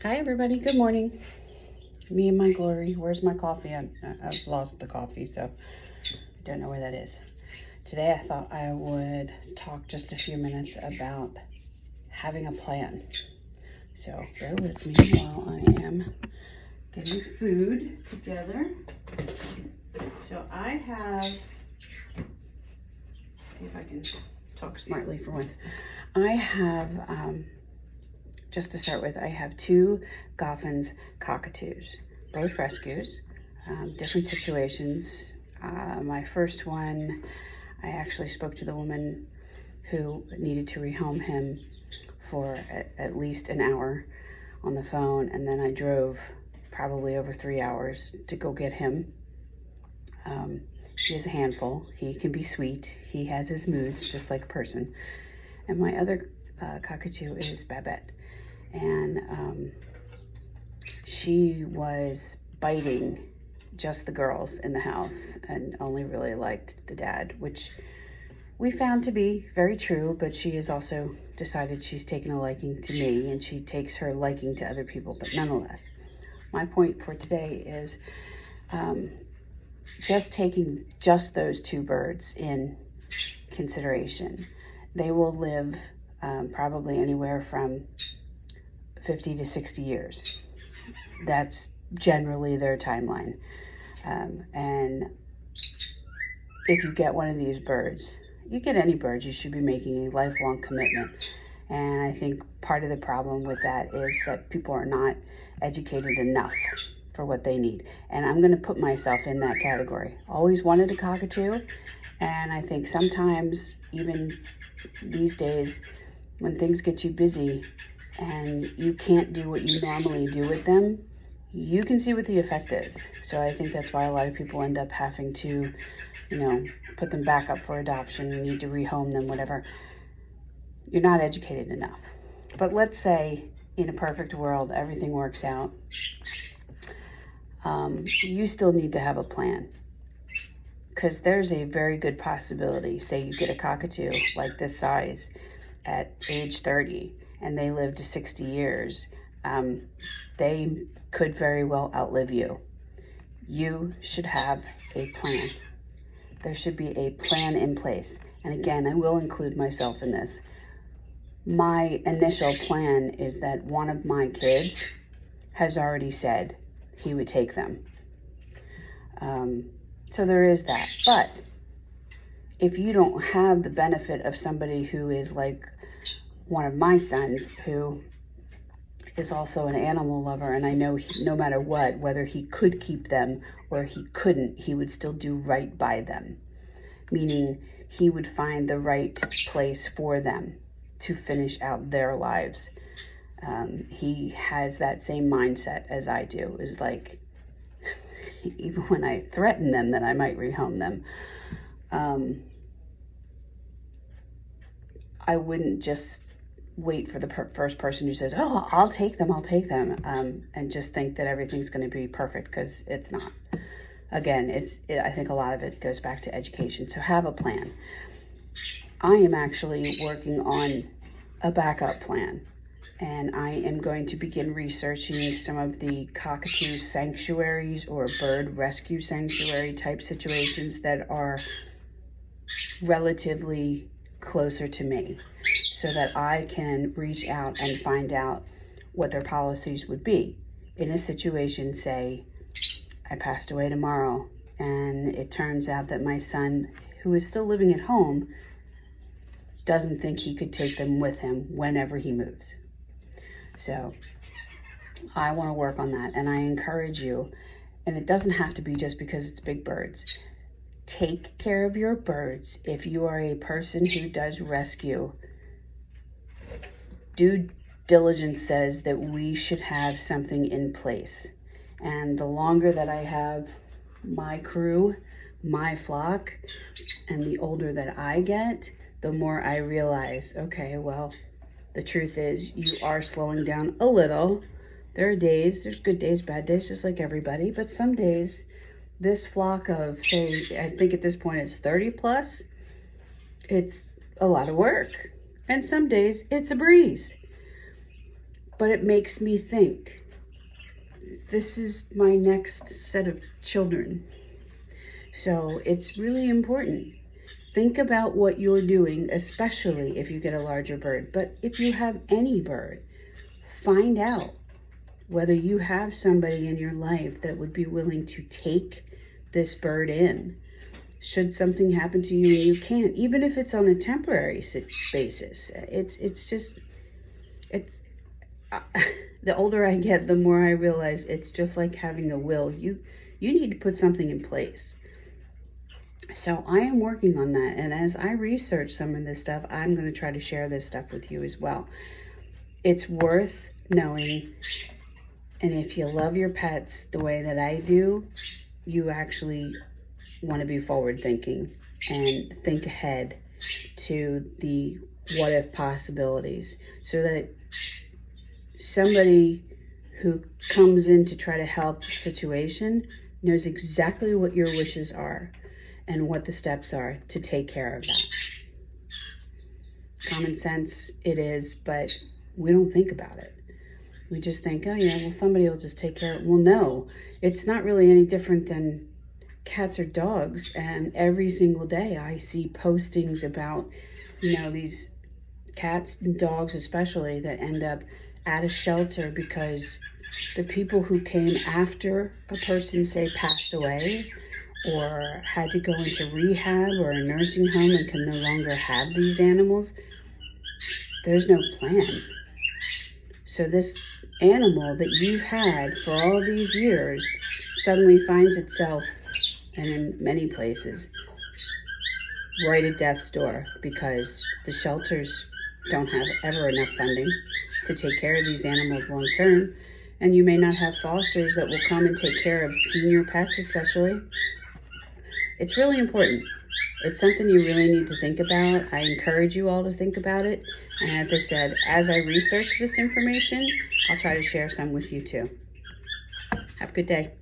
Hi everybody, good morning. Me and my glory. Where's my coffee? I've lost the coffee, so I don't know where that is. Today I thought I would talk just a few minutes about having a plan. So bear with me while I am getting food together. So I have, see if I can talk smartly for once. I have, just to start with, I have two Goffin's cockatoos, both rescues, different situations. My first one, I actually spoke to the woman who needed to rehome him for at least an hour on the phone, and then I drove probably over 3 hours to go get him. He is a handful. He can be sweet. He has his moods just like a person. And my other cockatoo is Babette. And she was biting just the girls in the house and only really liked the dad, which we found to be very true, but she has also decided she's taken a liking to me, and she takes her liking to other people. But nonetheless, my point for today is just taking just those two birds in consideration. They will live probably anywhere from 50 to 60 years. That's generally their timeline. And if you get one of these birds, you get any bird, you should be making a lifelong commitment. And I think part of the problem with that is that people are not educated enough for what they need. And I'm going to put myself in that category. Always wanted a cockatoo. And I think sometimes, even these days, when things get too busy and you can't do what you normally do with them, you can see what the effect is. So I think that's why a lot of people end up having to, put them back up for adoption, you need to rehome them, whatever. You're not educated enough. But let's say in a perfect world, everything works out. You still need to have a plan, because there's a very good possibility, say you get a cockatoo like this size at age 30 and they live to 60 years, they could very well outlive you. You should have a plan. There should be a plan in place. And again, I will include myself in this. My initial plan is that one of my kids has already said he would take them. So there is that. But if you don't have the benefit of somebody who is like one of my sons, who is also an animal lover, and I know no matter what, whether he could keep them or he couldn't, he would still do right by them. Meaning he would find the right place for them to finish out their lives. He has that same mindset as I do. Is like, even when I threaten them that I might rehome them, I wouldn't just wait for the first person who says, "Oh, I'll take them," and just think that everything's going to be perfect, because it's not. Again, I think a lot of it goes back to education. So have a plan. I am actually working on a backup plan, and I am going to begin researching some of the cockatoo sanctuaries or bird rescue sanctuary type situations that are relatively closer to me, so that I can reach out and find out what their policies would be in a situation. Say I passed away tomorrow and it turns out that my son, who is still living at home, doesn't think he could take them with him whenever he moves. So I want to work on that, and I encourage you, and it doesn't have to be just because it's big birds. Take care of your birds. If you are a person who does rescue, due diligence says that we should have something in place. And the longer that I have my crew, my flock, and the older that I get, the more I realize, okay, well, the truth is you are slowing down a little. There are days, there's good days, bad days, just like everybody, but some days this flock of, say, I think at this point it's 30 plus, it's a lot of work. And some days it's a breeze. But it makes me think, this is my next set of children. So it's really important. Think about what you're doing, especially if you get a larger bird. But if you have any bird, find out whether you have somebody in your life that would be willing to take this bird in. Should something happen to you and you can't, even if it's on a temporary basis, the older I get, the more I realize it's just like having a will. You need to put something in place. So I am working on that. And as I research some of this stuff, I'm going to try to share this stuff with you as well. It's worth knowing. And if you love your pets the way that I do, you actually want to be forward thinking and think ahead to the what if possibilities, so that somebody who comes in to try to help the situation knows exactly what your wishes are and what the steps are to take care of that. Common sense it is, but we don't think about it. We just think, oh yeah, well, somebody will just take care of it. Well, no, it's not really any different than cats or dogs. And every single day I see postings about, these cats and dogs especially that end up at a shelter because the people who came after a person, say, passed away or had to go into rehab or a nursing home and can no longer have these animals, there's no plan. So this animal that you've had for all these years suddenly finds itself, and in many places, right at death's door because the shelters don't have ever enough funding to take care of these animals long term. And you may not have fosters that will come and take care of senior pets especially. It's really important. It's something you really need to think about. I encourage you all to think about it. And as I said, as I research this information, I'll try to share some with you too. Have a good day.